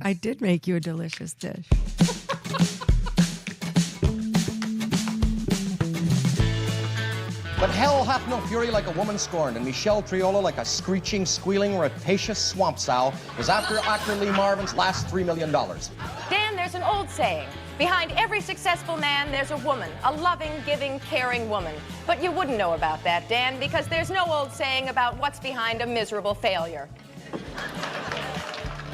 I did make you a delicious dish. But hell hath no fury like a woman scorned, and Michelle Triola, like a screeching, squealing, rapacious swamp sow, is after actor Lee Marvin's last $3 million. Dan, there's an old saying. Behind every successful man, there's a woman. A loving, giving, caring woman. But you wouldn't know about that, Dan, because there's no old saying about what's behind a miserable failure.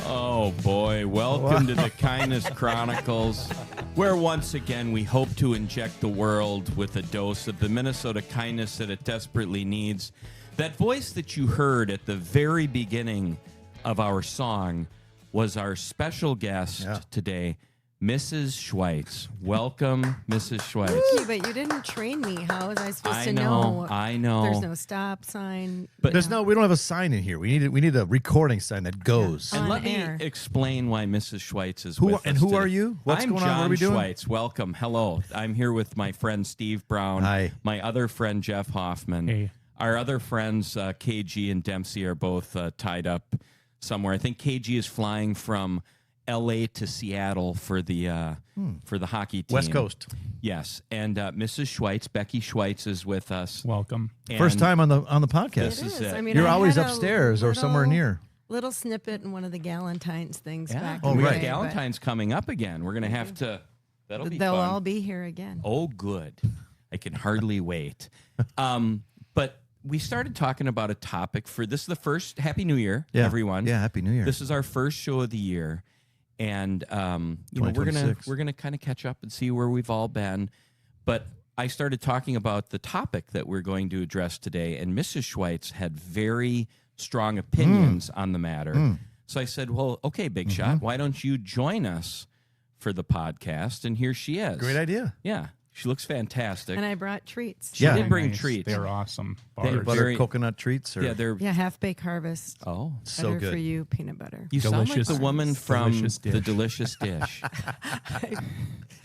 Oh, boy. Welcome to the Kindness Chronicles, where once again we hope to inject the world with a dose of the Minnesota kindness that it desperately needs. That voice that you heard at the very beginning of our song was our special guest today, Mrs. Schwietz. Welcome, Mrs. Schwietz. Thank you, but you didn't train me. How was I supposed to know? I know. There's no stop sign. But we don't have a sign in here. We need a recording sign that goes. And let air. me explain why Mrs. Schwietz is with us. And who today. are you? What's I'm going John on? What are we doing? Schwietz. Welcome. Hello. I'm here with my friend Steve Brown. Hi. My other friend Jeff Hoffman. Hey. Our other friends KG and Dempsey are both tied up somewhere. I think KG is flying from L.A. to Seattle for the hockey team. West Coast. Yes, and Mrs. Schwietz, Becky Schwietz, is with us. Welcome. And First time on the podcast. This is it. I mean, You're I always had a upstairs or somewhere near. Little snippet in one of the Galentine's things back Oh, in the right. day, Galentine's coming up again. We're going to have to. That'll but be they'll fun. all be here again. Oh, good. I can hardly wait. But we started talking about a topic for this is the first Happy New Year, everyone. Yeah, Happy New Year. This is our first show of the year, and we're gonna kind of catch up and see where we've all been. But I started talking about the topic that we're going to address today, and Mrs. Schwietz had very strong opinions on the matter. So I said, "Well, okay, Big Shot, why don't you join us for the podcast?" And here she is. Great idea. Yeah, she looks fantastic. And I brought treats. She did bring Nice. treats. They're awesome. Peanut Bars. butter coconut treats. Or? Yeah, they're Yeah, half baked harvest. oh. so Butter good. for you, peanut butter. You sound like Delicious. the woman from Delicious the dish. Delicious Dish.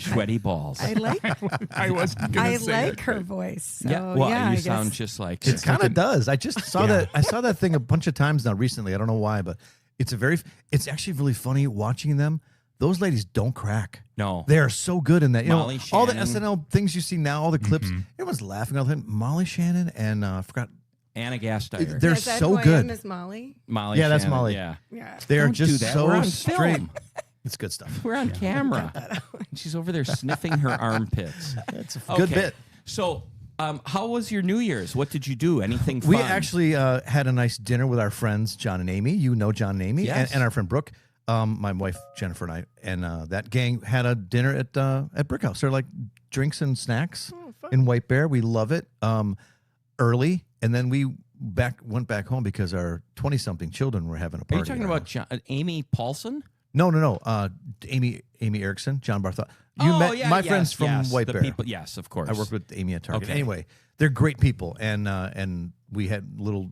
Sweaty balls. I like I was gonna I say like it, her but- voice. So, yeah, well, yeah, you I guess. sound just like It kind of does. I just saw that. I saw that thing a bunch of times now recently. I don't know why, but it's actually really funny watching them. Those ladies don't crack. No. They are so good in that. You Molly know, all the Shannon. SNL things you see now, all the clips, everyone's laughing all the time. Molly Shannon and I forgot. Anna Gasteyer. They're Is that so who I good. am, is Molly? Molly Yeah, that's Shannon, Molly. Yeah. Yeah. They are Don't do just that. so We're on straight. film. It's good stuff. We're on camera. She's over there sniffing her armpits. It's a good bit. So, how was your New Year's? What did you do? Anything fun? We actually had a nice dinner with our friends John and Amy. You know John and Amy, Yes. and our friend Brooke. My wife Jennifer and I, and that gang had a dinner at Brick House. They're like drinks and snacks in White Bear. We love it. Early, and then we went back home because our 20-something children were having a Are party. you talking about Amy Paulson? No. Amy Erickson, John Bartholomew. You Oh, met yeah, my yes, friends from yes, White the Bear. people, yes, of course. I worked with Amy at Target. Okay. Anyway, they're great people, and we had little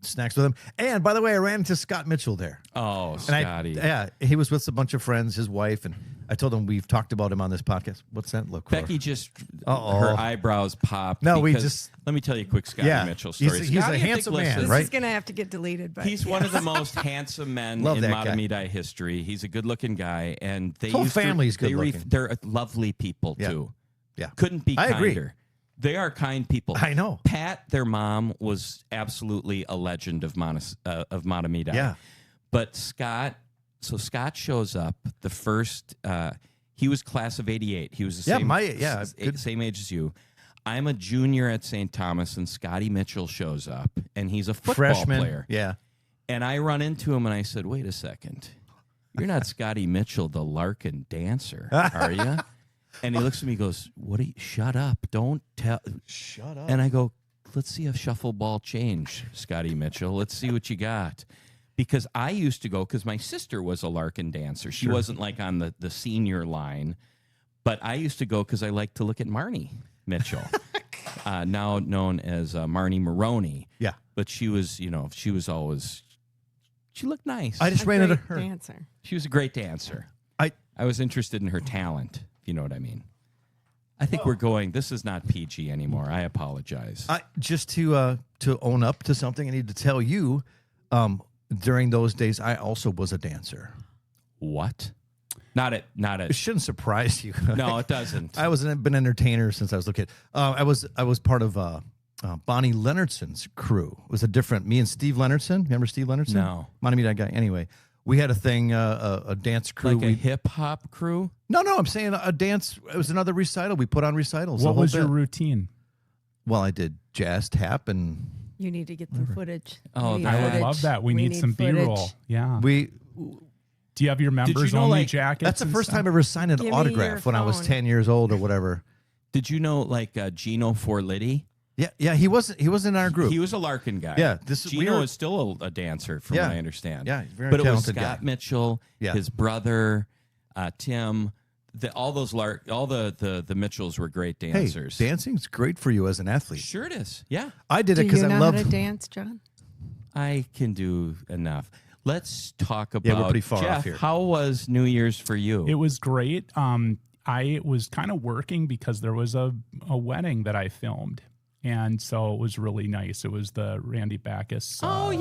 snacks with them. And by the way, I ran into Scott Mitchell there. Oh, And Scotty. he was with a bunch of friends, his wife, and I told him we've talked about him on this podcast. What's that look for? Becky just, Uh-oh. her eyebrows popped. No, we because- just- Let me tell you a quick Scotty Mitchell he's story. a Scotty, I think, handsome man, listens. This right? is going to have to get deleted. But He's one of the most handsome men Love in that guy. Matamidi history. He's a good-looking guy, and they His whole used to- family's they good-looking. They're lovely people Yeah. too. Yeah. Couldn't be I kinder. agree. They are kind people. I know. Pat, their mom, was absolutely a legend of Matamidi. Yeah. But Scott shows up the first. He was class of '88. He was the good. same age as you. I'm a junior at St. Thomas, and Scotty Mitchell shows up, and he's a football Freshman. player. Yeah. And I run into him, and I said, "Wait a second, you're not Scotty Mitchell, the Larkin dancer, are you?" And he looks at me, and goes, "What? Shut up! Don't tell." Shut up. And I go, "Let's see a shuffle ball change, Scotty Mitchell. Let's see what you got." Because I used to go, because my sister was a Larkin dancer. She wasn't like on the senior line, but I used to go because I liked to look at Marnie Mitchell, now known as Marnie Maroney. Yeah. But she was always, she looked nice. I just a ran into great her. dancer. She was a great dancer. I was interested in her talent, if you know what I mean. I think we're going, this is not PG anymore. I apologize. Just to own up to something, I need to tell you, during those days, I also was a dancer. what? Not It at. shouldn't surprise you. No, it doesn't. I been an entertainer since I was a little kid. I was part of Bonnie Leonardson's crew. It was a different, me and Steve Leonardson. Remember Steve Leonardson? No. Monty, that guy. Anyway, we had a thing, a dance crew. Like a hip hop crew? No, I'm saying a dance. It was another recital. We put on recitals. What was your routine? Well, I did jazz, tap, and You need to get the footage. Oh, We need I would footage. Love that. We need some footage. B-roll. Yeah. we. Do you have your members know, only like, jackets? That's the and first stuff? time I ever signed an Give me autograph your when I was phone. 10 years old or whatever. Did you know like Gino Forliti? Yeah. He wasn't in our group. He was a Larkin guy. Yeah, Gino is still a dancer, from Yeah. what I understand. Yeah, very but it was talented Scott guy. Mitchell, Yeah. his brother, Tim. All the Mitchells were great Hey, dancers. dancing's great for you as an athlete. Sure it is. Yeah, I did it Do because you I know love. how to dance, John? I can do enough. Let's talk about. Yeah, we're pretty far Jeff, off here. How was New Year's for you? It was great. I was kind of working because there was a wedding that I filmed. And so it was really nice. It was the Randy Backus. Heather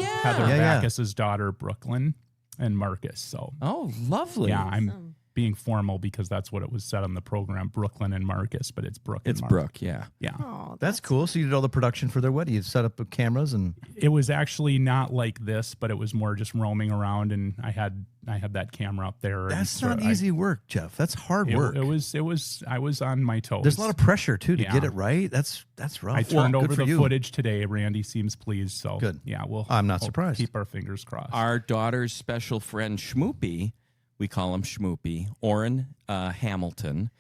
Yeah. Backus's daughter, Brooklyn, and Marcus. So Oh, lovely. yeah, I'm being formal because that's what it was said on the program, Brooklyn and Marcus, but it's Brooke. It's and Marcus. Brooke. Yeah. Yeah. Oh, That's cool. So you did all the production for their wedding. You set up the cameras and It was actually not like this, but it was more just roaming around, and I had that camera up there. that's and not so easy work, Jeff. That's hard work. It was. I was on my toes. There's a lot of pressure too to Yeah. get it right. That's rough. I turned Good over for the you. footage today. Randy seems pleased. So Good. Yeah, I'm not we'll surprised. Keep our fingers crossed. Our daughter's special friend Schmoopy, we call him Schmoopy, Orrin Hamilton,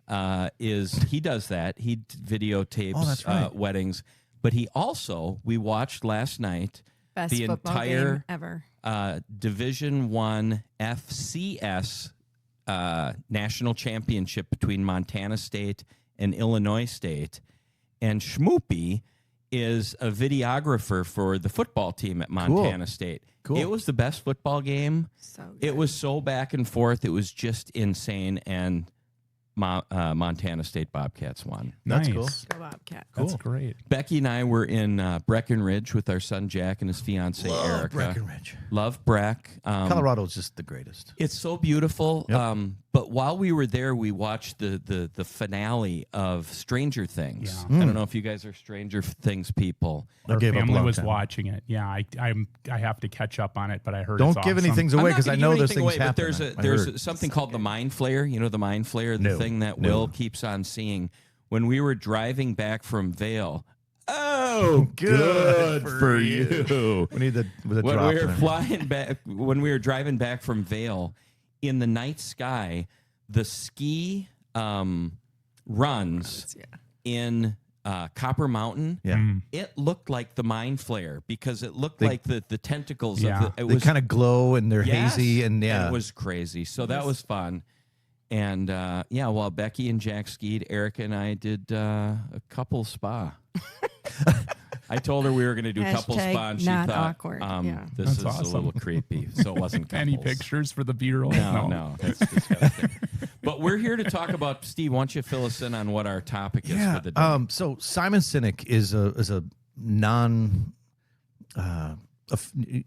he does that. He videotapes Oh, that's right. weddings, but he also, we watched last night, best the football entire game ever. Division I FCS national championship between Montana State and Illinois State, and Schmoopy is a videographer for the football team at Montana State. Cool. It was the best football game. So good. It was so back and forth. It was just insane, and Montana State Bobcats won. That's nice. cool. Go Bobcat. That's great. Becky and I were in Breckenridge with our son Jack and his fiance Erica. Breckenridge. Love Breck. Colorado's just the greatest. It's so beautiful. Yep. But while we were there, we watched the finale of Stranger Things. Yeah. I don't know if you guys are Stranger Things people. I Our gave up a family long was time. watching it. Yeah, I have to catch up on it, but I heard Don't it's give awesome. anything I'm away not because I gonna know give those anything things away, happen. but I heard. there's something called the Mind Flayer. You know the Mind Flayer, the No. thing that No. Will keeps on seeing. When we were driving back from Vail, oh, good for you. We need the with a When drop. we were in it. flying back, when we were driving back from Vail, in the night sky, the ski runs in Copper Mountain. Yeah. It looked like the Mind Flayer because it looked They- like the tentacles Yeah. of the. It They was kind of glow and they're yes, hazy and yeah. it was crazy. So that was fun. And while Becky and Jack skied, Erica and I did a couple spa. I told her we were going to do couple Hashtag spa, and she not thought, awkward. Yeah. this That's is awesome. a little creepy. So it wasn't couples. Any pictures for the B-roll? No, that's disgusting. But we're here to talk about, Steve, why don't you fill us in on what our topic is for the day? So Simon Sinek is a non,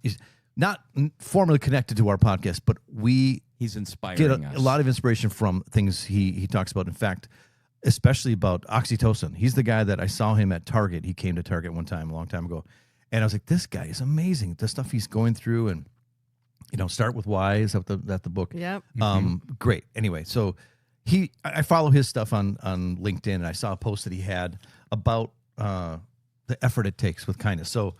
is not formally connected to our podcast, but we He's inspiring get us. a lot of inspiration from things he talks about. In fact, especially about oxytocin. He's the guy that I saw him at Target. He came to Target one time, a long time ago. And I was like, this guy is amazing. The stuff he's going through and, Start With Why. Is that the book? Yep. Great. Anyway, so I follow his stuff on LinkedIn, and I saw a post that he had about the effort it takes with kindness. So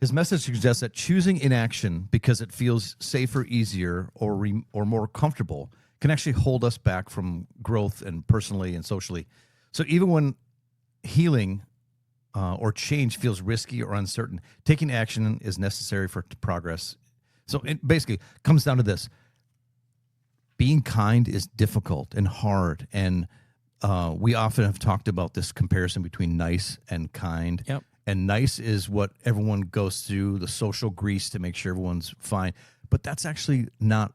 his message suggests that choosing inaction because it feels safer, easier, or more comfortable can actually hold us back from growth and personally and socially. So even when healing or change feels risky or uncertain, taking action is necessary for progress. So it basically comes down to this. Being kind is difficult and hard, and we often have talked about this comparison between nice and kind. Yep. And nice is what everyone goes through, the social grease to make sure everyone's fine. But that's actually not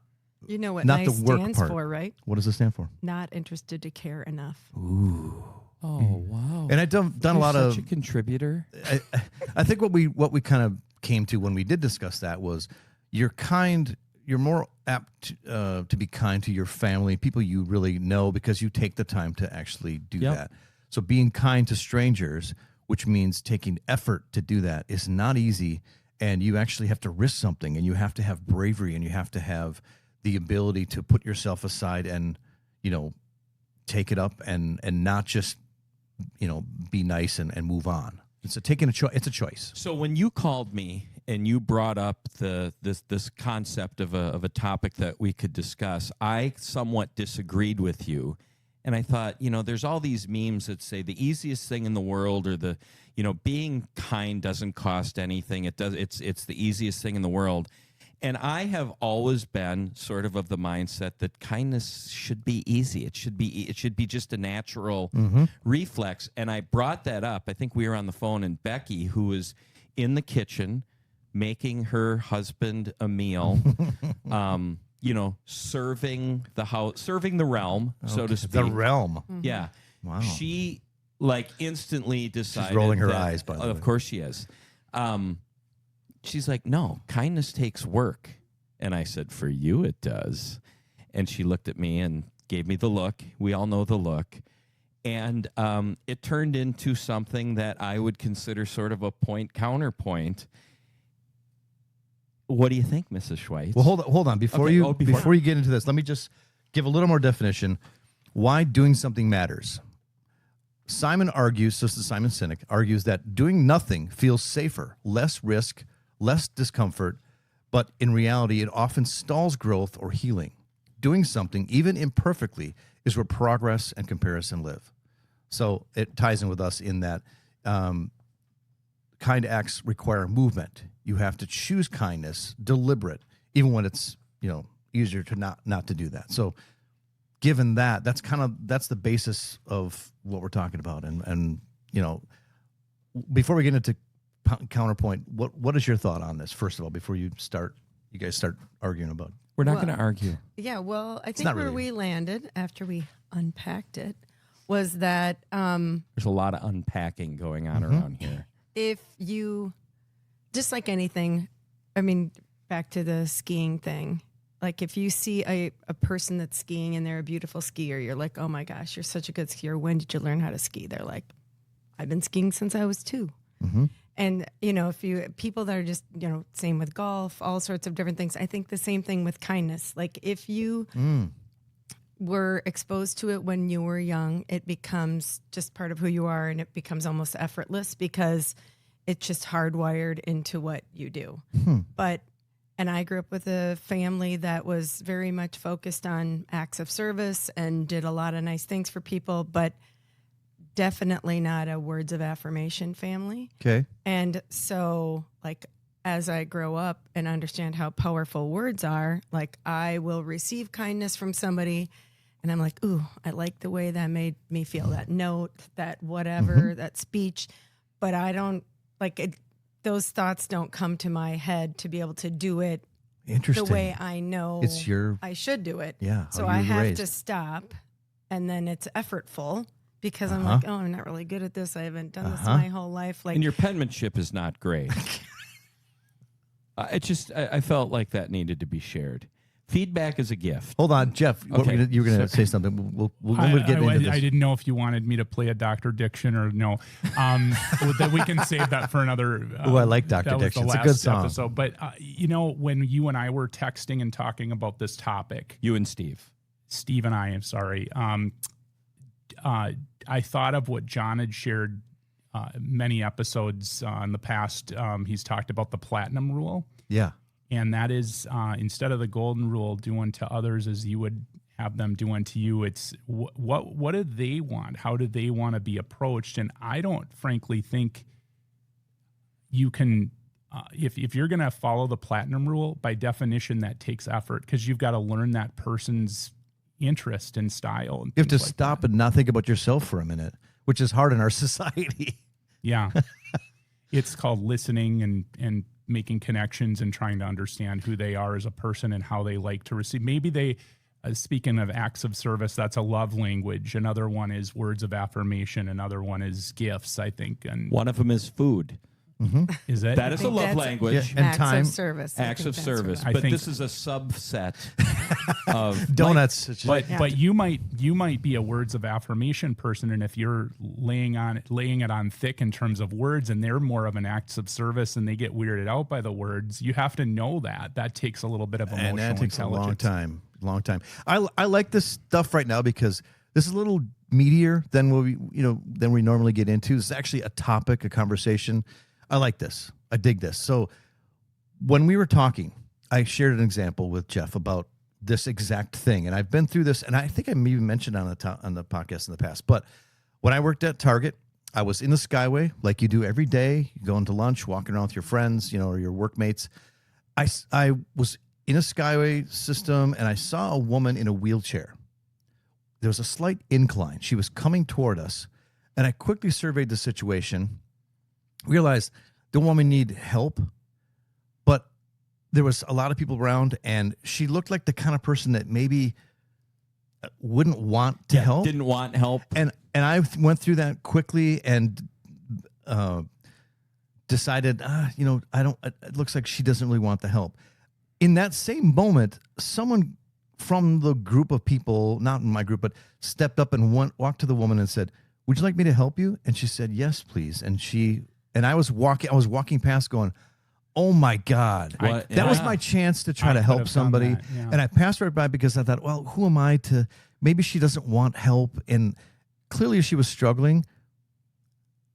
You know what not NICE the work stands part. for, right? What does it stand for? Not interested to care enough. Oh, wow. And I've done a You're lot such of. a contributor. I think what we kind of came to when we did discuss that was you're kind. You're more apt to be kind to your family, people you really know, because you take the time to actually do that. So being kind to strangers, which means taking effort to do that, is not easy. And you actually have to risk something, and you have to have bravery, and you have to have the ability to put yourself aside and, take it up and not just, be nice and move on. It's taking a choice. It's a choice. So when you called me and you brought up this concept of a topic that we could discuss, I somewhat disagreed with you. And I thought, there's all these memes that say the easiest thing in the world, or being kind doesn't cost anything. It's the easiest thing in the world. And I have always been sort of the mindset that kindness should be easy. It should be just a natural reflex. And I brought that up. I think we were on the phone, and Becky, who was in the kitchen making her husband a meal, serving the house, serving the realm, so to speak. The realm. Yeah. Wow. She instantly decided. She's rolling her eyes, by the way. Of course she is. She's like, no, kindness takes work. And I said, for you it does. And she looked at me and gave me the look. We all know the look. And it turned into something that I would consider sort of a counterpoint. What do you think, Mrs. Schwietz? Well, hold on. Before you get into this, let me just give a little more definition. Why doing something matters. Simon argues, so this is Simon Sinek, argues that doing nothing feels safer, less risk, less discomfort, but in reality, it often stalls growth or healing. Doing something, even imperfectly, is where progress and comparison live. So it ties in with us in that kind acts require movement. You have to choose kindness, deliberate, even when it's easier to not to do that. So given that, that's the basis of what we're talking about. And before we get into counterpoint, what is your thought on this, first of all, before you guys start arguing about it? We're not going to argue. Yeah, well, I think where we landed after we unpacked it was that there's a lot of unpacking going on around here. If you, just like anything, I mean, back to the skiing thing, like if you see a person that's skiing and they're a beautiful skier, you're like, oh my gosh, you're such a good skier. When did you learn how to ski? They're like, I've been skiing since I was 2. Mm-hmm. And, people that are just, same with golf, all sorts of different things. I think the same thing with kindness. Like if you were exposed to it when you were young, it becomes just part of who you are, and it becomes almost effortless because it's just hardwired into what you do. And I grew up with a family that was very much focused on acts of service and did a lot of nice things for people, but definitely not a words of affirmation family. Okay. And so, like, as I grow up and understand how powerful words are, like, I will receive kindness from somebody, and I'm like, ooh, I like the way that made me feel, that note, that whatever, that speech. But I don't, like, those thoughts don't come to my head to be able to do it the way I know I should do it. Yeah. So I have to stop, and then it's effortful. Because I'm like, oh, I'm not really good at this. I haven't done this my whole life. Like, and your penmanship is not great. I felt like that needed to be shared. Feedback is a gift. Hold on, Jeff. Okay. You were going to say something. We'll get into this. I didn't know if you wanted me to play a Dr. Diction or no. That we can save that for another. Oh, I like Dr. Diction. It's a good song. Episode. But when you and I were texting and talking about this topic, you and Steve and I, I'm sorry. I thought of what John had shared many episodes in the past. He's talked about the platinum rule. Yeah. And that is instead of the golden rule, do unto others as you would have them do unto you. It's what do they want? How do they want to be approached? And I don't frankly think you can, if you're going to follow the platinum rule, by definition, that takes effort because you've got to learn that person's interest and style. And you have to stop and not think about yourself for a minute, which is hard in our society. Yeah. It's called listening and making connections and trying to understand who they are as a person and how they like to receive. Maybe they, speaking of acts of service, that's a love language. Another one is words of affirmation. Another one is gifts, I think. And one of them is food. Is that? That is a think love that's- language. Yeah, and acts time. of service. I Acts think of that's service, what I but think- this is a subset of Donuts. It's just- But you might be a words of affirmation person, and if you're laying it on thick in terms of words, and they're more of an acts of service, and they get weirded out by the words, you have to know that takes a little bit of emotional and that takes a long intelligence. time. I like this stuff right now because this is a little meatier than we normally get into. This is actually a topic, a conversation. I like this. I dig this. So when we were talking, I shared an example with Jeff about this exact thing, and I've been through this, and I think I even mentioned on the podcast in the past. But when I worked at Target, I was in the Skyway like you do every day. You go into lunch, walking around with your friends, or your workmates. I was in a Skyway system, and I saw a woman in a wheelchair. There was a slight incline. She was coming toward us, and I quickly surveyed the situation, realized the woman needed help, but there was a lot of people around, and she looked like the kind of person that maybe wouldn't want to help. Didn't want help. And I went through that quickly and decided, I don't. It looks like she doesn't really want the help. In that same moment, someone from the group of people, not in my group, but stepped up and walked to the woman and said, "Would you like me to help you?" And she said, "Yes, please." And I was walking past, going, "Oh my God, What? that was Yeah. my chance to try I to could help have done somebody." that, yeah. And I passed right by because I thought, well, who am I to? Maybe she doesn't want help, and clearly she was struggling.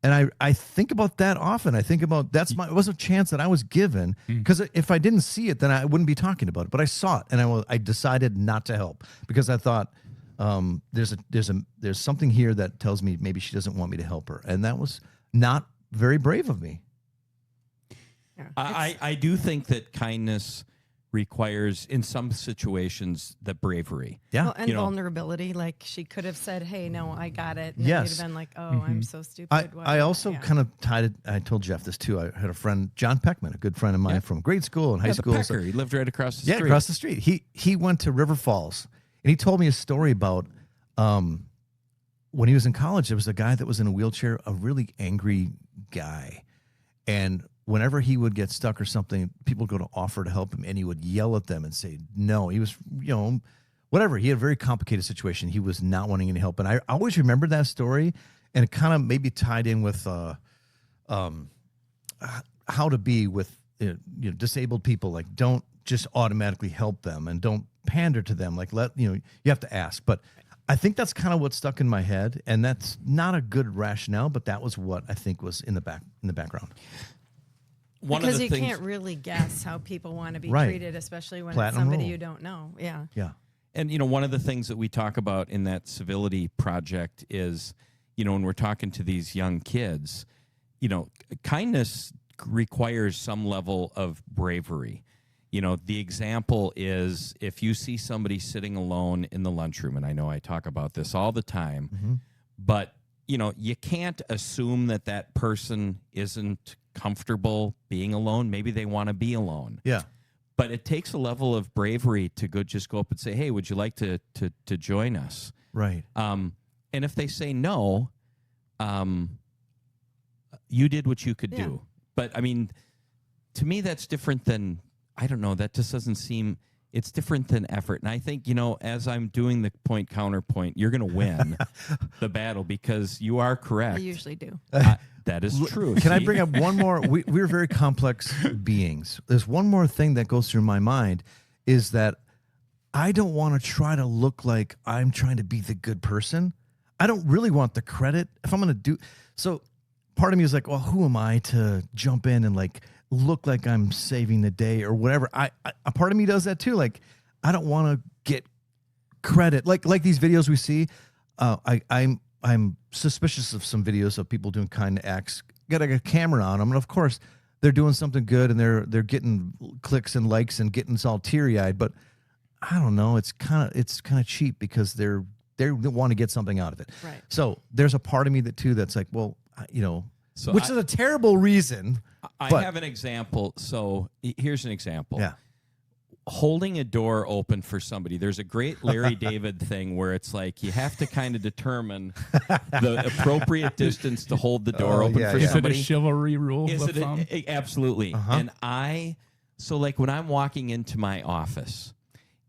And I think about that often. I think about it was a chance that I was given, because if I didn't see it, then I wouldn't be talking about it. But I saw it, and I decided not to help because I thought there's something here that tells me maybe she doesn't want me to help her, and that was not very brave of me. Yeah. I do think that kindness requires, in some situations, the bravery. Yeah. Well, and You know. vulnerability. Like she could have said, "Hey, no, I got it." And Yes. You'd have been like, "Oh, I'm so stupid." I also Yeah. kind of tied it. I told Jeff this too. I had a friend, John Peckman, a good friend of mine from grade school and high The school. Pecker, he lived right across the Yeah, street. across the street. He went to River Falls, and he told me a story about when he was in college. There was a guy that was in a wheelchair, a really angry guy, and whenever he would get stuck or something, people would go to offer to help him, and he would yell at them and say no. He was, whatever. He had a very complicated situation. He was not wanting any help, and I always remembered that story, and it kind of maybe tied in with how to be with disabled people. Like, don't just automatically help them, and don't pander to them. Like, you have to ask. But I think that's kind of what stuck in my head, and that's not a good rationale. But that was what I think was in the background. One because of the you things, can't really guess how people want to be Right. treated, especially when Platinum it's somebody rule. you don't know. Yeah. Yeah. and one of the things that we talk about in that civility project is, when we're talking to these young kids, kindness requires some level of bravery. The example is if you see somebody sitting alone in the lunchroom, and I know I talk about this all the time, but you can't assume that person isn't comfortable being alone. Maybe they want to be alone. Yeah. But it takes a level of bravery to just go up and say, "Hey, would you like to join us?" Right. And if they say no, you did what you could Yeah. do. But I mean, to me, that's different than, I don't know, that just doesn't seem, it's different than effort. And I think, as I'm doing the point counterpoint, you're going to win the battle because you are I correct. usually do. That is true. Can I See? bring up one more? We're very complex beings. There's one more thing that goes through my mind is that I don't want to try to look like I'm trying to be the good person. I don't really want the credit. If I'm going to do so, part of me is like, well, who am I to jump in and like look like I'm saving the day or whatever? A part of me does that too. Like, I don't want to get credit. Like these videos we see. I'm suspicious of some videos of people doing kind acts. Got a camera on them, and of course they're doing something good, and they're getting clicks and likes and getting us all teary eyed. But I don't know. It's kind of cheap because they want to get something out of it. Right. So there's a part of me that's like, well, So which is a terrible reason. I but- have an example. So here's an example. Yeah. holding a door open for somebody. There's a great Larry David thing where it's like you have to kind of determine the appropriate distance to hold the door open for Is somebody. it a chivalry rule Is of it thumb? absolutely. And so like when I'm walking into my office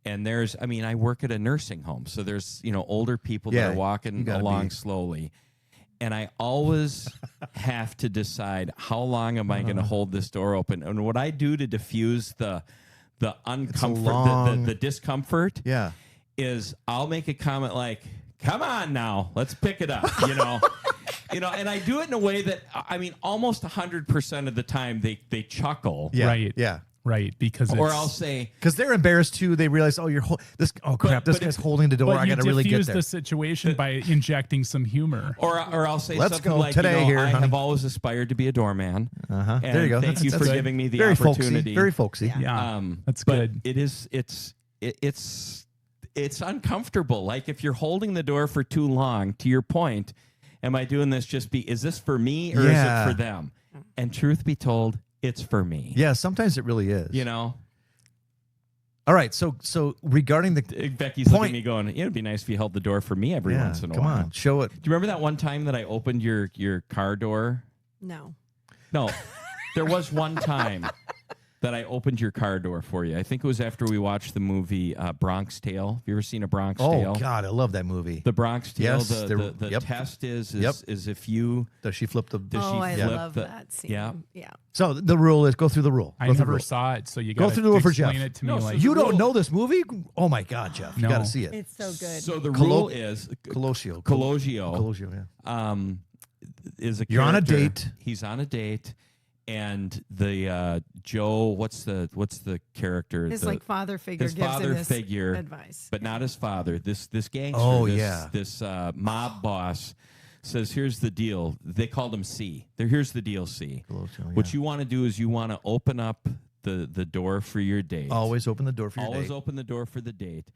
and I work at a nursing home, so there's, older people that are walking along slowly. And I always have to decide how long am I going to hold this door open. And what I do to diffuse the uncomfort, the discomfort, is I'll make a comment like, "Come on now, let's pick it up," and I do it in a way that almost 100% of the time they chuckle, Right, because or I'll say, because they're embarrassed too. They realize, this guy's holding the door. I got to really get there. the situation by injecting some humor, or I'll say Let's something go like, today here, I honey. have always aspired to be a doorman. There you go. Thank you for good. giving me the Very opportunity. Very folksy. yeah, that's But good. it's uncomfortable. Like if you're holding the door for too long, to your point, am I doing this is this for me or is it for them? And truth be told, it's for me. Yeah, sometimes it really is. All right, so regarding the Becky's looking at me going, it'd be nice if you held the door for me every once in a while. Come on, show it. Do you remember that one time that I opened your car door? No. No. There was one time that I opened your car door for you. I think it was after we watched the movie Bronx Tale. Have you ever seen a Bronx Tale? Oh, God, I love that movie. The Bronx Tale, Yes, the test is if you... Does she flip the... I love that scene. Yeah. So the rule is go through the rule. I Go through the never rule. saw it, so you Go got through the rule for Jeff. explain it to me. No, so Like You the don't rule- know this movie? Oh, my God, Jeff. You No. got to see it. It's so good. So the rule is... Colosio. Colosio. Yeah. Is a You're on a character. date. He's on a date, and the Joe, what's the character? His father figure his gives father him this figure, advice. but not his father. This gangster. Oh, this mob boss says, "Here's the deal." They called him C. Here's the deal, C. Colosio, What you want to do is you want to open up the door for your date. Always open the door for your Always date. open the door for the date.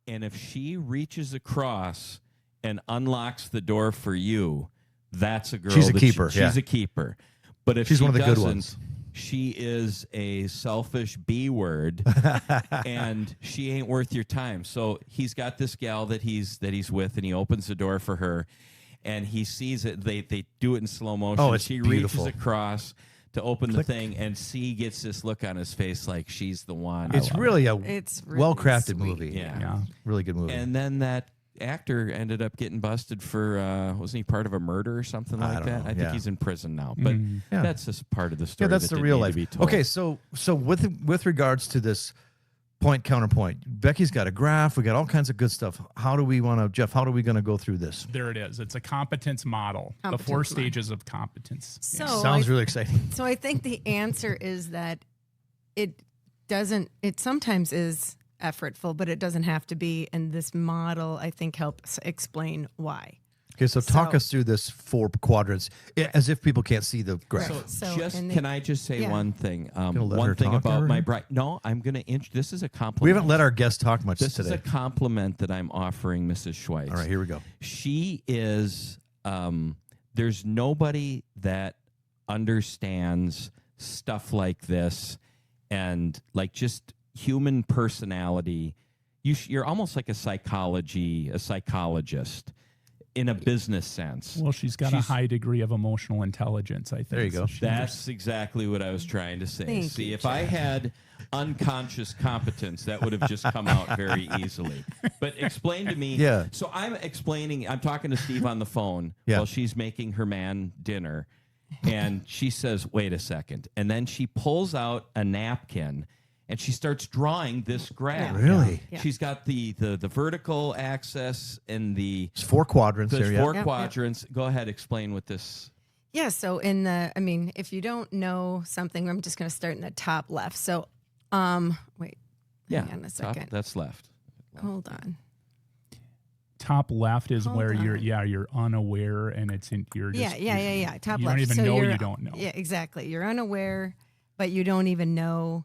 And if she reaches across and unlocks the door for you, that's a girl. She's a keeper. She's a keeper. But if She's she one of the good doesn't, ones. she is a selfish B word, and she ain't worth your time. So he's got this gal that he's with, and he opens the door for her, and he sees it. They do it in slow motion. Oh, it's she beautiful. reaches across to open the thing, and C gets this look on his face like she's the one. It's really It's really well-crafted sweet. movie. Yeah. Really good movie. And then that actor ended up getting busted for wasn't he part of a murder or something like don't that? know. I think he's in prison now, but that's just part of the story. that's that the didn't real need life. to be told. Okay, so with regards to this point counterpoint, Becky's got a graph. We got all kinds of good stuff. How do we want to, Jeff? How are we going to go through this? there it is. It's a competence model. The Competence 4 model. stages of competence. So Sounds really exciting. So I think the answer is that it sometimes is effortful, but it doesn't have to be. And this model, I think, helps explain why. Okay, so talk us through this 4 quadrants as if people can't see the graph. Right. So, just and can I just say one thing? let her One thing talk about already? my bride. No, I'm going to. This is a compliment. We haven't let our guests talk much This today. is a compliment that I'm offering Mrs. Schwietz. All right, here we go. She is. There's nobody that understands stuff like this, and like just human personality. You're almost like a psychologist in a business sense. Well, she's got a high degree of emotional intelligence, I think. There you go. That's exactly what I was trying to say. Thank See, you, if I had unconscious competence, that would have just come out very easily. But explain to me. Yeah. So I'm talking to Steve on the phone while she's making her man dinner. And she says, wait a second. And then she pulls out a napkin and she starts drawing this graph. Really? Yeah. She's got the vertical axis and There's 4 quadrants there's there. 4 Yep, quadrants. Go ahead, explain what this. Yeah, so if you don't know something, I'm just going to start in the top left. So, wait, hang on a second. That's left. Hold on. Top left is Hold where on. you're unaware and it's in you're just Yeah. Top you left. don't even So know you're- you don't know. Yeah, exactly. You're unaware, but you don't even know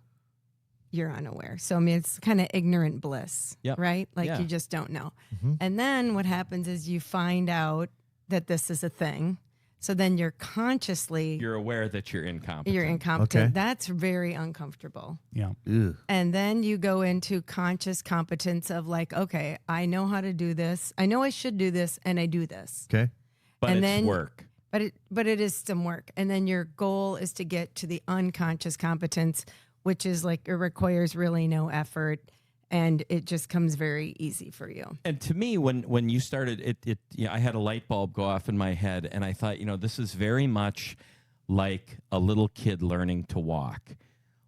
you're unaware. So, it's kind of ignorant bliss, Yep. right? Like Yeah. you just don't know. Mm-hmm. And then what happens is you find out that this is a thing. So then you're consciously, You're aware that you're incompetent. you're incompetent. Okay. That's very uncomfortable. Yeah. Ugh. And then you go into conscious competence of like, okay, I know how to do this. I know I should do this, and I do this. Okay. But and it's then- work. But it is some work. And then your goal is to get to the unconscious competence, which is like it requires really no effort, and it just comes very easy for you. And to me, when you started, I had a light bulb go off in my head, and I thought, this is very much like a little kid learning to walk.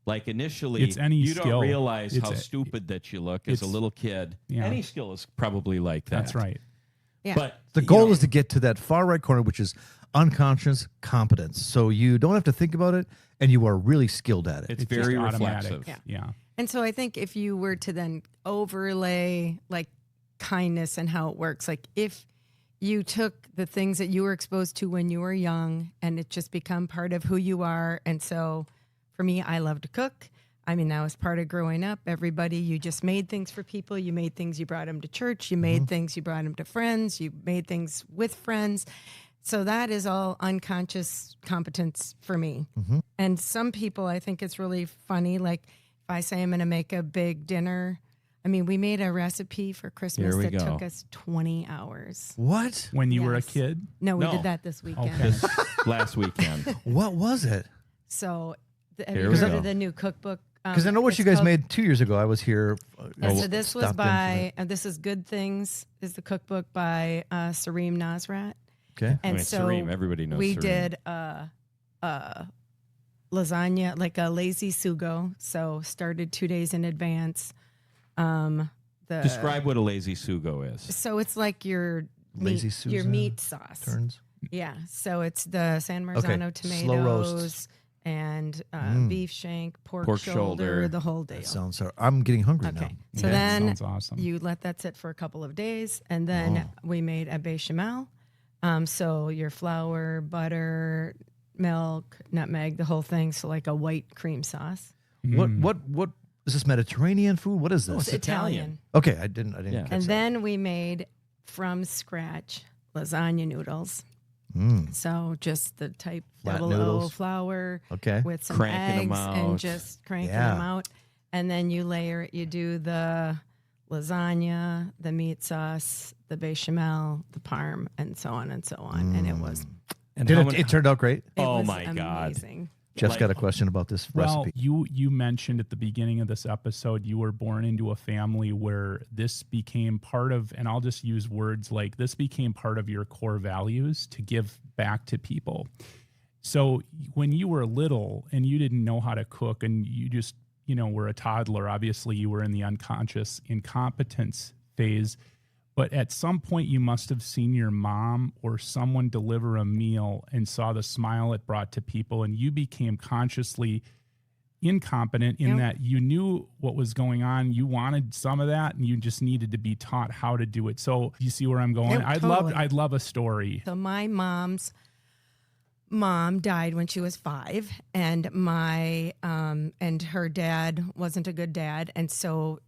Like initially, It's any you skill. don't realize It's how a- stupid that you look as a it's- little kid. Yeah. Any skill is probably like that. That's right. Yeah. But The goal is to get to that far right corner, which is unconscious competence. So you don't have to think about it, and you are really skilled at it. it's It's very just automatic. reflexive. Yeah. And so I think if you were to then overlay like kindness and how it works, like if you took the things that you were exposed to when you were young and it just become part of who you are. And so for me, I love to cook. I mean, that was part of growing up. Everybody, you just made things for people. You made things, you brought them to church. You made things, you brought them to friends. You made things with friends. So that is all unconscious competence for me. And some people, I think it's really funny. Like if I say I'm going to make a big dinner, I mean, we made a recipe for Christmas Here we that go. took us 20 hours. What? When you were a Yes. kid? No, we No. did that this weekend. Okay. This last weekend. What was it? So have Here you we heard go. of the new cookbook? Because I know what it's you guys called- made 2 years ago. I was here. Yeah, so this was stopped in for by, this is Good Things, is the cookbook by Sareem Nasrat. that. Okay. And mean, so Sareem, everybody knows we Sareem. did lasagna, like a lazy sugo. So started 2 days in advance. Describe what a lazy sugo is. So it's like your Lazy meat, your Susan meat sauce. Turns. Yeah. So it's the San Marzano Slow roast. tomatoes and beef shank, pork shoulder, shoulder. the whole deal. That sounds. I'm getting hungry now. Okay. So Yeah, then sounds awesome. you let that sit for a couple of days, and then we made a bechamel. So your flour, butter, milk, nutmeg, the whole thing. So like a white cream sauce. What is this Mediterranean food? What is this? It's Italian. Okay, I didn't Yeah. catch And that. then we made from scratch lasagna noodles. So just the type Flat double O noodles. flour Okay. with some Cranking 'em eggs and out. just cranking Yeah. them out. And then you layer it. You do the lasagna, the meat sauce, the bechamel, the parm, and so on and so on. And it was And Did how it, many- it turned out great. it Oh was my God. amazing. Jeff's Like- got a question about this Well, recipe. you mentioned at the beginning of this episode you were born into a family where this became part of, and I'll just use words like this became part of your core values to give back to people. So when you were little and you didn't know how to cook and you just, were a toddler, obviously you were in the unconscious incompetence phase. But at some point, you must have seen your mom or someone deliver a meal and saw the smile it brought to people, and you became consciously incompetent in Yep. that you knew what was going on. You wanted some of that, and you just needed to be taught how to do it. So you see where I'm going? Yep, totally. I'd love a story. So my mom's mom died when she was 5, and and her dad wasn't a good dad, and so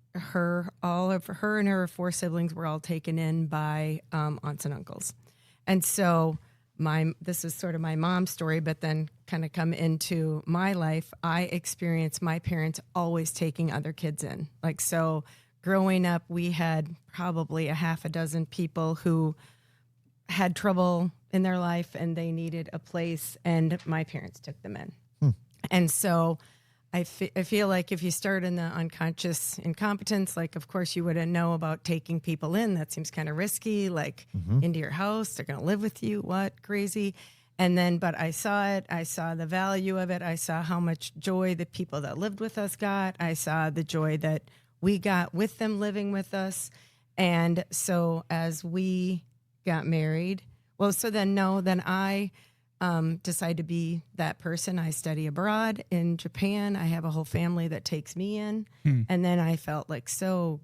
all of her and her 4 siblings were all taken in by aunts and uncles, and so this is sort of my mom's story, but then kind of come into my life. I experienced my parents always taking other kids in, like so. Growing up, we had probably a half a dozen people who had trouble in their life and they needed a place, and my parents took them in. And so I feel like if you start in the unconscious incompetence, like, of course, you wouldn't know about taking people in. That seems kind of risky, like into your house. They're going to live with you. What? Crazy. And then, but I saw it. I saw the value of it. I saw how much joy the people that lived with us got. I saw the joy that we got with them living with us. And so as we got married, then I decide to be that person. I study abroad in Japan. I have a whole family that takes me in. And then I felt like so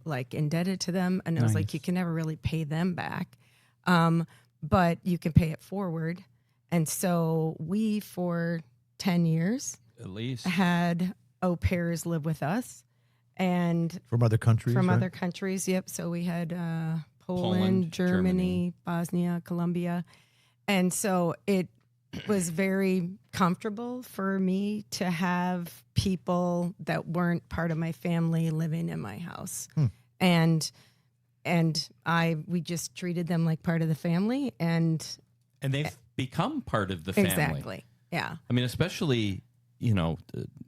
like indebted to them. And I was like, Nice. you can never really pay them back. But you can pay it forward. And so we, for 10 years, At least. had au pairs live with us. And From other countries. from right? other countries, yep. So we had Poland, Poland, Germany, Germany. Bosnia, Colombia. And so it was very comfortable for me to have people that weren't part of my family living in my house. And we just treated them like part of the family, and they've become part of the family. Exactly. Yeah. I mean, especially,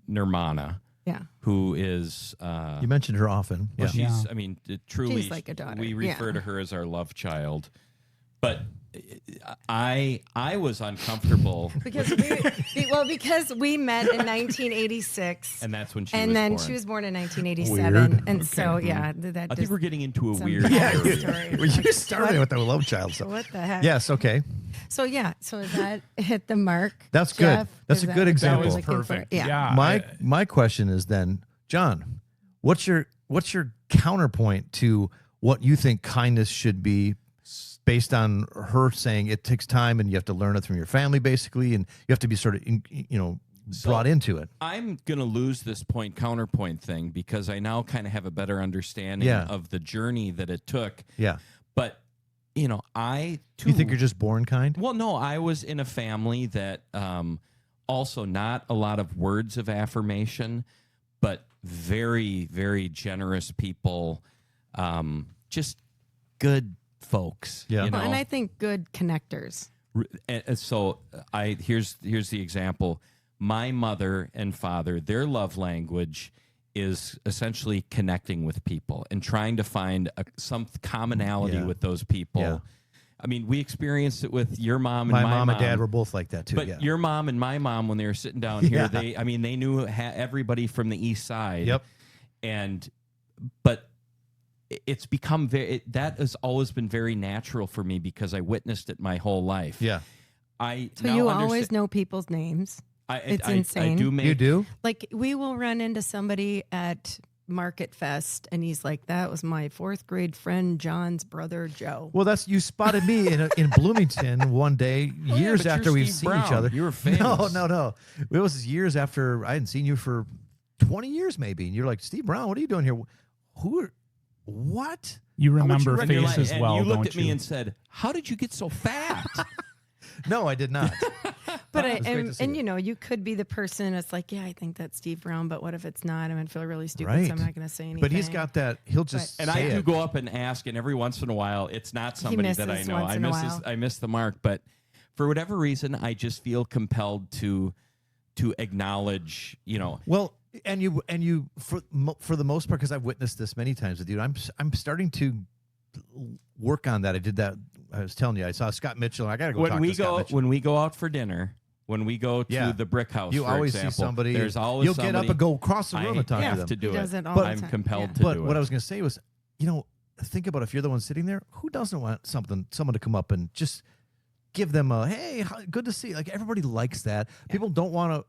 Nirmana. Yeah. Who is you mentioned her often. Well, Yeah. she's I mean, truly She's like a daughter. We refer to her as our love child. But I was uncomfortable because we met in 1986, and that's when she and was then born. she was born in 1987, Weird. and so that I think we're getting into a some weird backstory. area. Well, you started with the love child. So. What the heck? Yes. Okay. So that hit the mark. That's Jeff? good. That's Is a that good what example. you're That was looking for? perfect. Yeah. My question is then, John, what's your counterpoint to what you think kindness should be, based on her saying it takes time and you have to learn it from your family, basically, and you have to be sort of brought into it. I'm going to lose this counterpoint thing because I now kind of have a better understanding of the journey that it took. Yeah. But, I too. You think you're just born kind? Well, no, I was in a family that also not a lot of words of affirmation, but very, very generous people, just good folks. Yeah. Well, and I think good connectors. And so here's the example. My mother and father, their love language is essentially connecting with people and trying to find some commonality with those people. Yeah. I mean, we experienced it with your mom and my my mom and dad were both like that too. But yeah. your mom and my mom, when they were sitting down here, Yeah. they knew everybody from the East Side. Yep. But it's become that has always been very natural for me because I witnessed it my whole life. Yeah. So you always know people's names. It's insane. I do make, You do? Like, we will run into somebody at Market Fest, and he's like, "That was my 4th grade friend John's brother Joe." Well, you spotted me in Bloomington one day, years but after you're we've Steve seen Brown. each other. You were famous. No. It was years after I hadn't seen you for 20 years, maybe. And you're like, Steve Brown, what are you doing here? What? You How would you remember recognize- faces and well, you looked don't at me you? and said, "How did you get so fat?" No, I did not. But It was great to see you. you could be the person that's like, "Yeah, I think that's Steve Brown," but what if it's not? I'm gonna feel really stupid, Right. so I'm not gonna say anything. But he's got that. He'll just And say I do it. go up and ask, and every once in a while, it's not somebody that I misses know. once in a while. I miss the mark, but for whatever reason, I just feel compelled to acknowledge. Well, and you for the most part, because I've witnessed this many times with you. I'm starting to work on that. I did that. I was telling you, I saw Scott Mitchell. I got to go talk to Scott Mitchell. When we go out for dinner, when we go to Yeah. the Brick House, You for always example, see somebody. There's always you'll get up somebody- and go across the room I and talk to have them. to do He it. does it all the I'm time. compelled Yeah. to But do what it. I was going to say was, think about if you're the one sitting there, who doesn't want someone to come up and just give them a, hey, good to see you. Like, everybody likes that. People don't want to.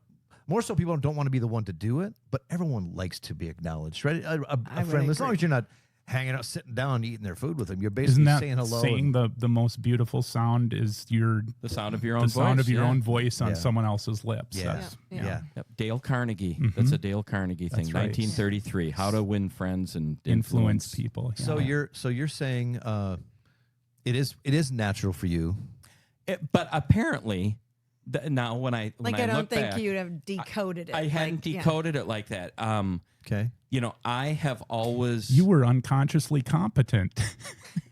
More so, people don't want to be the one to do it, but everyone likes to be acknowledged, right? A would friend, as long agree. as you're not hanging out, sitting down, eating their food with them, you're basically Isn't that saying hello. saying the most beautiful sound is The sound of your own the sound voice, of your yeah. own voice on Yeah. someone else's lips? Yeah. That's- Yeah. Yep. Dale Carnegie. That's a Dale Carnegie thing. That's right. 1933. How to win friends and Influence people. So yeah. you're saying it is natural for you. But apparently, now when I I don't look think back, you'd have decoded it. I hadn't yeah. decoded it like that. Okay. I have always You were unconsciously competent.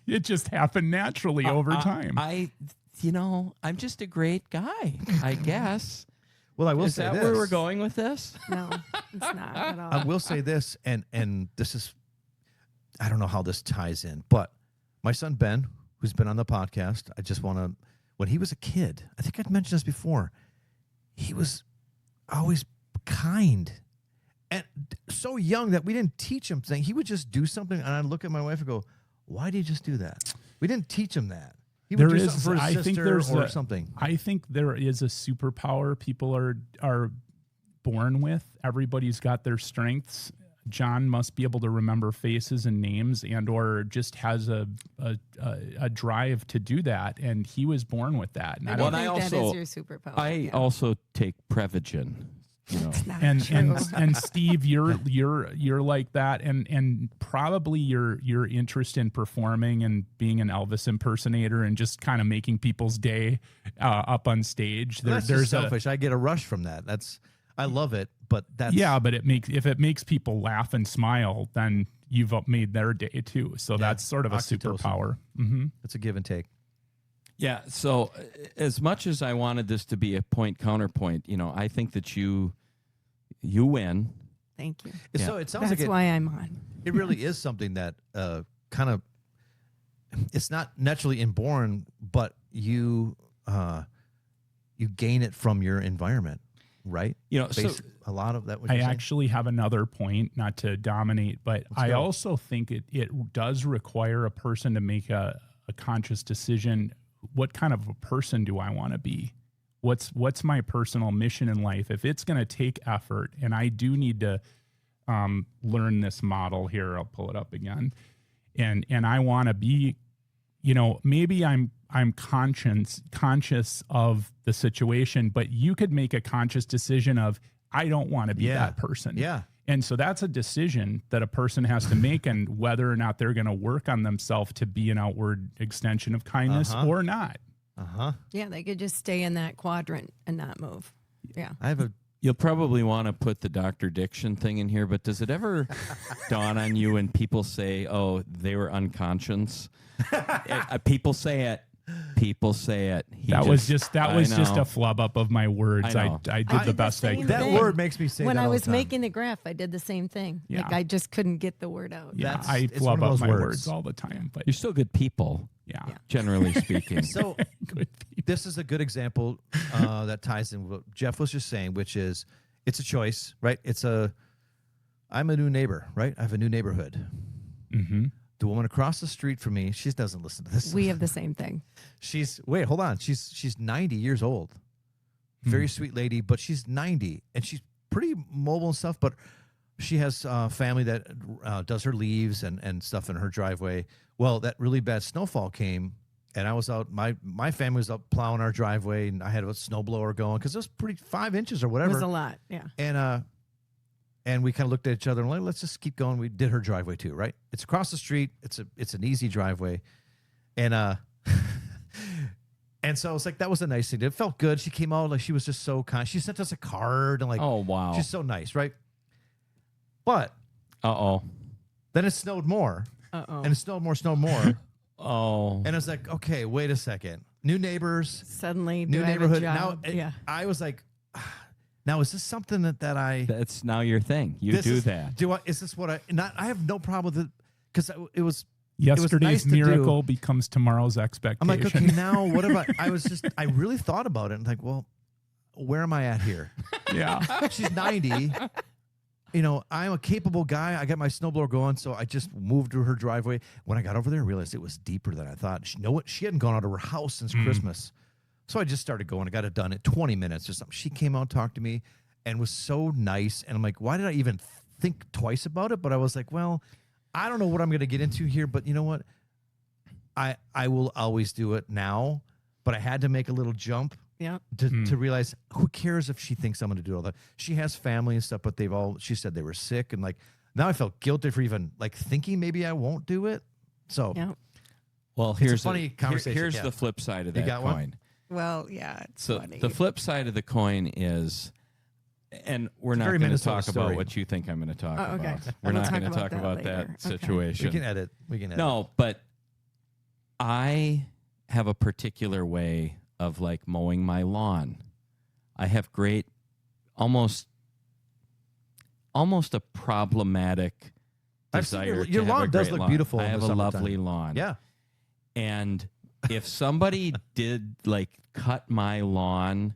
It just happened naturally over time. I'm just a great guy, I guess. Well, I will Is say that this. where we're going with this? No, it's not at all. I will say this, and this is, I don't know how this ties in, but my son Ben, who's been on the podcast, I just want to, when he was a kid, I think I'd mentioned this before, he was always kind and so young that we didn't teach him things. He would just do something, and I'd look at my wife and go, "Why did you just do that?" We didn't teach him that. He would There do is, something for his I think sister there's or something. I think there is a superpower people are born with. Everybody's got their strengths. John must be able to remember faces and names, and or just has a drive to do that, and he was born with that. And I I don't think I that also- is your superpower. I yeah. also take Prevagen You know. It's not and true. and Steve, you're like that, and probably your interest in performing and being an Elvis impersonator and just kind of making people's day up on stage. That's There's just selfish. I get a rush from that. I love it, but that's but if it makes people laugh and smile, then you've made their day too. So that's sort of a oxytocin. superpower. Mm-hmm. It's a give and take. Yeah. So as much as I wanted this to be a point counterpoint, you know, I think that you win. Thank you. So it sounds That's like why I'm on. it really is something that kind of, it's not naturally inborn, but you gain it from your environment, right? You know, so a lot of that. I actually have another point, not to dominate, but I also think it does require a person to make a conscious decision. What kind of a person do I want to be? What's my personal mission in life? If it's going to take effort, and I do need to learn this model here, I'll pull it up again, and I want to be, you know, maybe I'm conscious of the situation, but you could make a conscious decision of I don't want to be that person. Yeah. And so that's a decision that a person has to make, and whether or not they're going to work on themselves to be an outward extension of kindness or not. Yeah, they could just stay in that quadrant and not move. Yeah. You'll probably want to put the Dr. Diction thing in here, but does it ever dawn on you when people say, oh, they were unconscious? People say it. People say it. That was just a flub up of my words. I did the best I could. That word makes me say when that I all was the time. making the graph, I did the same thing. Yeah. Like I just couldn't get the word out. Yeah, It's I one flub of up those my words. words all the time. But You're still good people, generally speaking. So good. this is a good example that ties in with what Jeff was just saying, which is it's a choice, right? I'm a new neighbor, right? I have a new neighborhood. Mm-hmm. The woman across the street from me, she doesn't listen to this. We have the same thing. Wait, hold on. She's 90 years old. Very sweet lady, but she's 90 and she's pretty mobile and stuff, but she has family that does her leaves and stuff in her driveway. Well, that really bad snowfall came and I was out, my family was out plowing our driveway and I had a snowblower going because it was pretty 5 inches or whatever. It was a lot. Yeah. And we kind of looked at each other and like, let's just keep going. We did her driveway too, right? It's across the street. It's an easy driveway. And and so it's like, that was a nice thing. It felt good. She came out like she was just so kind. She sent us a card and like, oh, wow. she's so nice, right? But then it snowed more. And it snowed more. And it's like, okay, wait a second. New neighbors. Suddenly, New do I have a neighborhood. job? Now, I was like, now is this something that I? That's now your thing. You do that. Is this what I? Not. I have no problem with it because it was. Yesterday's nice to miracle becomes tomorrow's expectation. I'm like, okay, now what about? I really thought about it and like, well, where am I at here? Yeah. She's 90. You know, I'm a capable guy. I got my snowblower going, so I just moved to her driveway. When I got over there, I realized it was deeper than I thought. She hadn't gone out of her house since Christmas. So I just started going. I got it done in 20 minutes or something. She came out, talked to me, and was so nice. And I'm like, why did I even think twice about it? But I was like, well, I don't know what I'm going to get into here, but you know what? I will always do it now. But I had to make a little jump to realize, who cares if she thinks I'm going to do all that? She has family and stuff, but she said they were sick. And like, now I felt guilty for even like thinking maybe I won't do it. So, well, it's here's a funny conversation. Here's the flip side of that got coin. one? Well, yeah, it's So funny. the flip side of the coin is, and we're not very going to Minnesota talk about story. what you think I'm going to talk about. okay. We're We'll not talk going to about talk that about later. that Okay. situation. We can edit. No, but I have a particular way of like mowing my lawn. I have great, almost a problematic desire. Your to have lawn a does great look lawn. beautiful I in have the a summertime. lovely lawn. Yeah. And if somebody did like cut my lawn,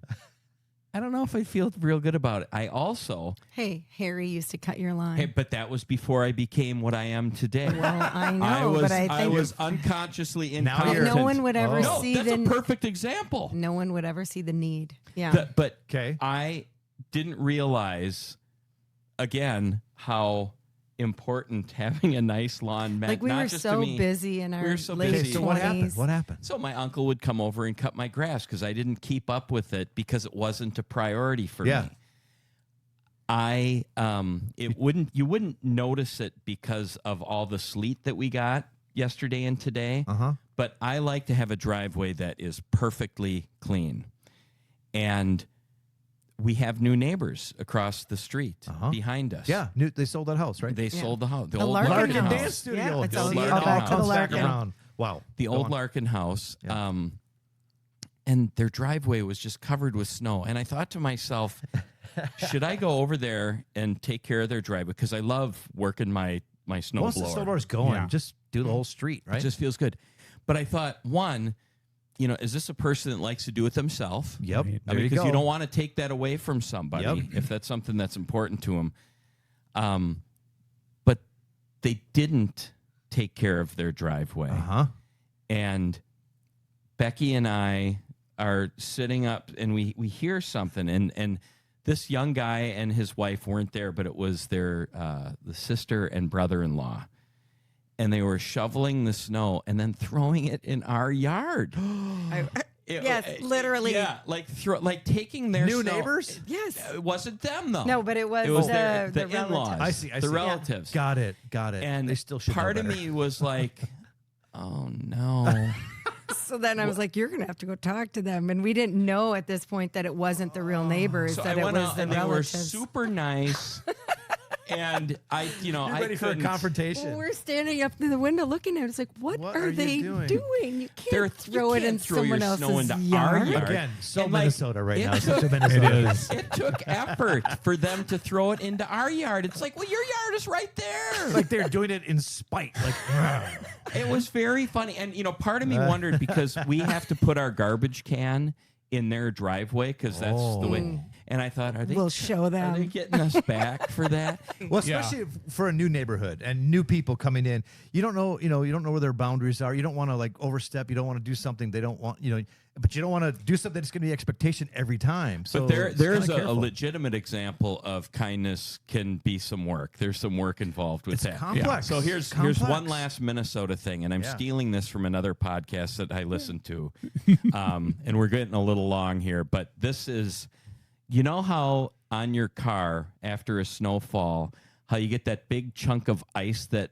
I don't know if I'd feel real good about it. I also, Hey, Harry used to cut your lawn. but that was before I became what I am today. Well, I know, but I think was unconsciously Now but you're- incompetent. no one would ever No, see that's the a perfect example. no one would ever see the need. Yeah. But Okay. I didn't realize, again, how important having a nice lawn meant. Like we not were just so to me. busy in our were so late busy. So 20s. what happened? What happened? So my uncle would come over and cut my grass because I didn't keep up with it because it wasn't a priority for Yeah. me. you wouldn't notice it because of all the sleet that we got yesterday and today. But I like to have a driveway that is perfectly clean. And we have new neighbors across the street behind us. Yeah, they sold that house, right? They sold the house. The The old Larkin Larkin house. house. Dance studio. Yeah, it's The all old back Larkin to the house. Larkin. Around. Wow. The Go old on. Larkin house. Yeah. And their driveway was just covered with snow. And I thought to myself, should I go over there and take care of their driveway? Because I love working my snow Once the blower. snowblower's going, Yeah. just do the whole street, right? It just feels good. But I thought, one, is this a person that likes to do it themselves? Yep. Right. There you Because go. you don't want to take that away from somebody Yep. if that's something that's important to them. But they didn't take care of their driveway. And Becky and I are sitting up and we hear something and this young guy and his wife weren't there, but it was their the sister and brother-in-law. And they were shoveling the snow and then throwing it in our yard. Yes, literally. Yeah, like taking their New snow. neighbors? Yes. It wasn't them though. No, but it was the the in-laws. relatives. I see. The relatives. Got it. And they still should part know of better. me was like, oh no. So then I was like, you're going to have to go talk to them. And we didn't know at this point that it wasn't the real neighbors, So that I it went was out the and they were relatives. super nice. And I ready for a couldn't. confrontation. Well, we're standing up in the window looking at it. It's like, what What are are you they doing? doing? You can't They're- throw you it in can't throw someone your else's snow into our yard. yard. Again, so And, like, Minnesota right it now. took- So Minnesota. It is. It took effort for them to throw it into our yard. It's like, well, your yard is right there. Like they're doing it in spite. Like, It was very funny. And, part of me wondered because we have to put our garbage can in their driveway because that's the way. And I thought, are they? We'll show Are they them. getting us back for that? well, especially for a new neighborhood and new people coming in, you don't know, you don't know where their boundaries are. You don't want to like overstep. You don't want to do something they don't want, but you don't want to do something that's going to be expectation every time. So But there's kinda a careful. legitimate example of kindness can be some work. There's some work involved with It's that. complex. So here's Complex. one last Minnesota thing, and I'm Yeah. stealing this from another podcast that I listened to, and we're getting a little long here, but this is, how on your car after a snowfall, how you get that big chunk of ice that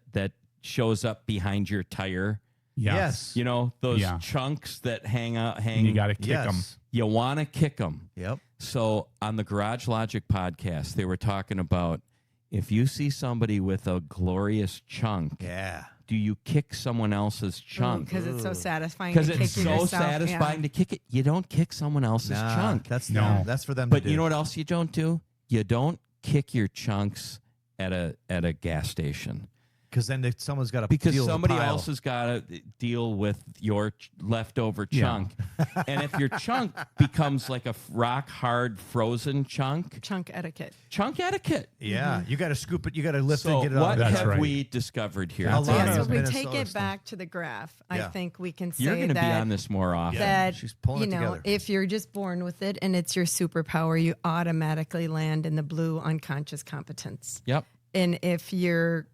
shows up behind your tire. Yes. Those Yeah. chunks that hang. And you got to kick them. Yes. You want to kick them. Yep. So on the Garage Logic podcast, they were talking about if you see somebody with a glorious chunk, Yeah. do you kick someone else's chunk? Because it's so satisfying Because to it's kick so yourself. satisfying to kick it. You don't kick someone else's Nah, chunk. That's No. that's for them But to do. you know what else you don't do? You don't kick your chunks at a gas station. Because then someone's got to Because deal with somebody the pile. else has got to deal with your leftover Yeah. chunk. And if your chunk becomes like a rock hard frozen chunk etiquette. Yeah, you got to scoop it. You got to lift it So and get it what out. That's have right. we discovered here? A lot Yeah, so of if we Minnesota take it stuff. back to the graph, Yeah. I think we can You're say going to be that on this more often. that She's pulling it together. if you're just born with it and it's your superpower, you automatically land in the blue unconscious competence. Yep. And if you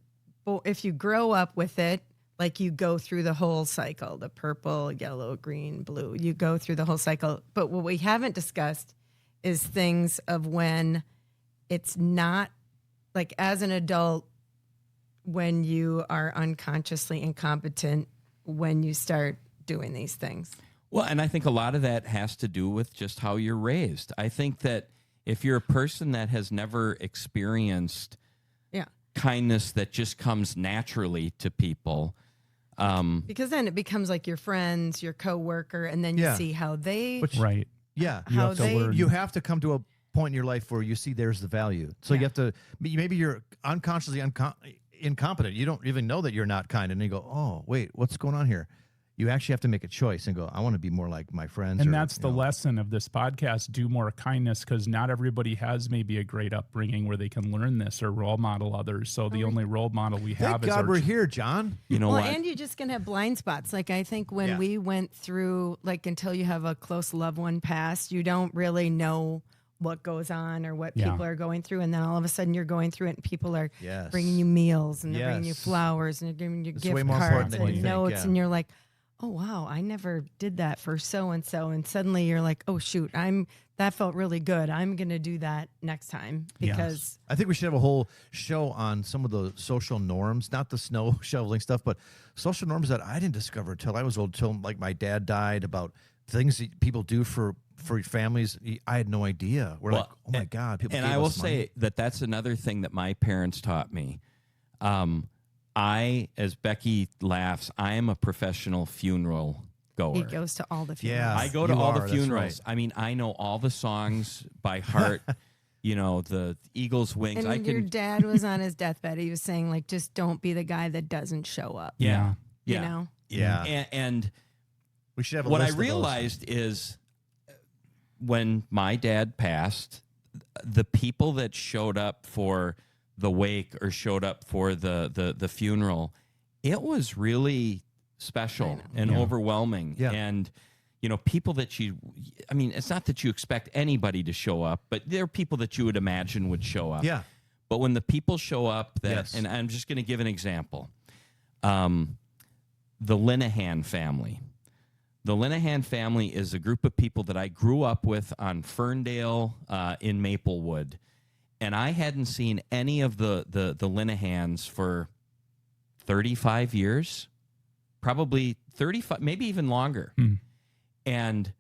grow up with it, like you go through the whole cycle, the purple, yellow, green, blue, you go through the whole cycle. But what we haven't discussed is things of when it's not, like as an adult, when you are unconsciously incompetent, when you start doing these things. Well, and I think a lot of that has to do with just how you're raised. I think that if you're a person that has never experienced Yeah. kindness that just comes naturally to people, Because then it becomes like your friends, your coworker, and then you Yeah. see how they Which- Right. Yeah, You have to learn. You have to come to a point in your life where you see there's the value. So you have to. Maybe you're unconsciously incompetent. You don't even know that you're not kind, and you go, "Oh, wait, what's going on here?" You actually have to make a choice and go, "I want to be more like my friends." And or, that's you the know. lesson of this podcast. Do more kindness, because not everybody has maybe a great upbringing where they can learn this or role model others. So the only role model we have Thank is God our we're here, John. you know well, what? and you're just gonna have blind spots. Like I think when Yeah. we went through, like until you have a close loved one pass, you don't really know what goes on or what Yeah. people are going through, and then all of a sudden you're going through it, and people are Yes. bringing you meals and they're bringing you Yes. flowers and they're giving you It's gift way more important cards than you and think, notes, yeah. and you're like, oh wow, I never did that for so and so, and suddenly you're like, oh shoot, that felt really good. I'm going to do that next time because I think we should have a whole show on some of the social norms, not the snow shoveling stuff, but social norms that I didn't discover until I was old, till like my dad died, about things that people do for families. I had no idea. We're like, oh my God. People and gave I will us money. say that that's another thing that my parents taught me. As Becky laughs, I am a professional funeral goer. he goes to all the funerals. Yeah. I go to You all are, the that's funerals. right. I mean, I know all the songs by heart. You know, the Eagles' Wings. And your dad was on his deathbed. He was saying, like, just don't be the guy that doesn't show up. Yeah. You know? Yeah. And We should have a what I list of those. realized is when my dad passed, the people that showed up for the wake or showed up for the funeral, it was really special and overwhelming. Yeah. And, you know, people that I mean, it's not that you expect anybody to show up, but there are people that you would imagine would show up. Yeah. But when the people show up Yes. and I'm just going to give an example. The Linehan family. The Linehan family is a group of people that I grew up with on Ferndale in Maplewood. And I hadn't seen any of the Linehans for 35 years, probably 35, maybe even longer. And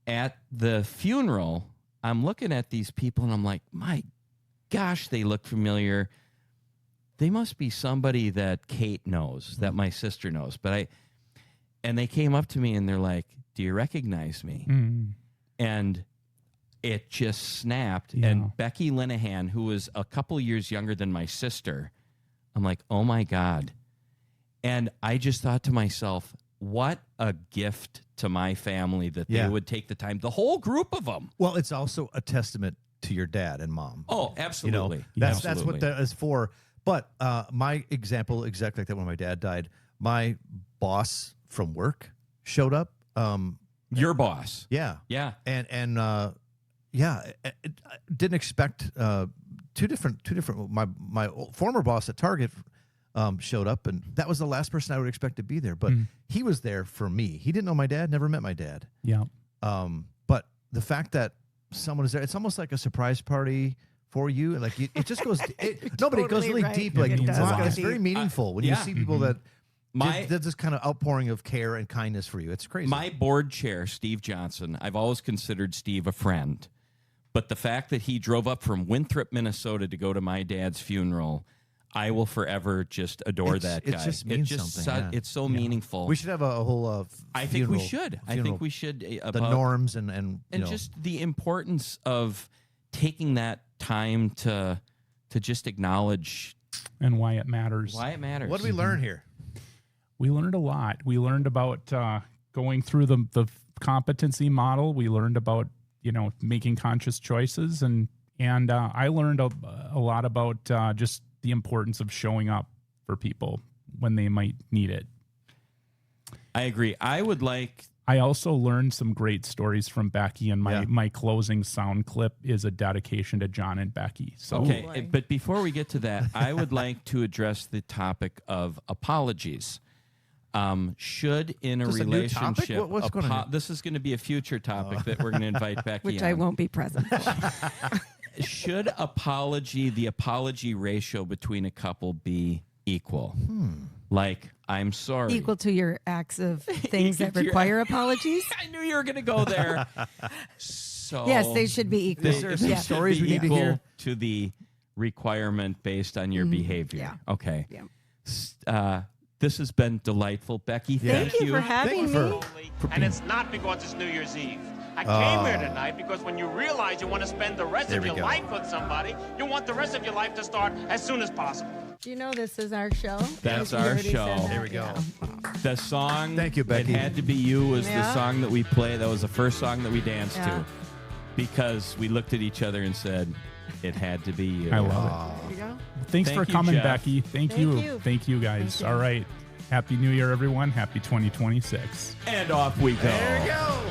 at the funeral, I'm looking at these people and I'm like, my gosh, they look familiar. They must be somebody that Kate knows, that my sister knows. And they came up to me and they're like, do you recognize me? And it just snapped. Yeah. And Becky Linehan, who was a couple years younger than my sister, I'm like, oh my God. And I just thought to myself, what a gift to my family that they would take the time, the whole group of them. Well, it's also a testament to your dad and mom. Oh, absolutely. That's what that is for. But my example, exactly like that, when my dad died, my boss from work showed up. Your boss. Yeah. Yeah. And didn't expect two different. My former boss at Target showed up, and that was the last person I would expect to be there. But he was there for me. He didn't know my dad, never met my dad. Yeah. But the fact that someone is there, it's almost like a surprise party for you. And like it just goes. It goes really right. deep. Like It does go it's deep. very meaningful when you see people that. Did this kind of outpouring of care and kindness for you. It's crazy. My board chair, Steve Johnson, I've always considered Steve a friend. But the fact that he drove up from Winthrop, Minnesota to go to my dad's funeral, I will forever just adore that guy. It just means something. It's so meaningful. We should have a whole I think we should. I think we should. The norms and just the importance of taking that time to just acknowledge And why it matters. why it matters. What did we learn here? We learned a lot. We learned about going through the competency model. We learned about, making conscious choices. And I learned a lot about just the importance of showing up for people when they might need it. I agree. I also learned some great stories from Becky, and my closing sound clip is a dedication to John and Becky. So Okay, but before we get to that, I would like to address the topic of apologies. Should in a Is this a new topic? relationship, What's going on here? this is going to be a future topic that we're going to invite Becky Which on. I won't be present for. Should the apology ratio between a couple be equal? Like, I'm sorry. Equal to your acts of things that Equal to your- require apologies? I knew you were going to go there. So Yes, they should be equal. Is there some Yeah. stories we need to equal hear? to the requirement based on your behavior. Yeah. Okay. Yeah. This has been delightful, Becky. Thank you for having me. And it's not because it's New Year's Eve. I came here tonight because when you realize you want to spend the rest There of we your go. life with somebody, you want the rest of your life to start as soon as possible. Do you know this is our show? That's You our already show. said that? There we go. Yeah. The song Thank you, Becky. It Had to Be You was the Yeah. song that we played. That was the first song that we danced Yeah. to because we looked at each other and said, it had to be you. I love There you go. it. Thanks Thank for you, coming, Jeff. Becky. Thank Thank you. you. Thank you, guys. Thank you. All right. Happy New Year, everyone. Happy 2026. And off we go. There we go.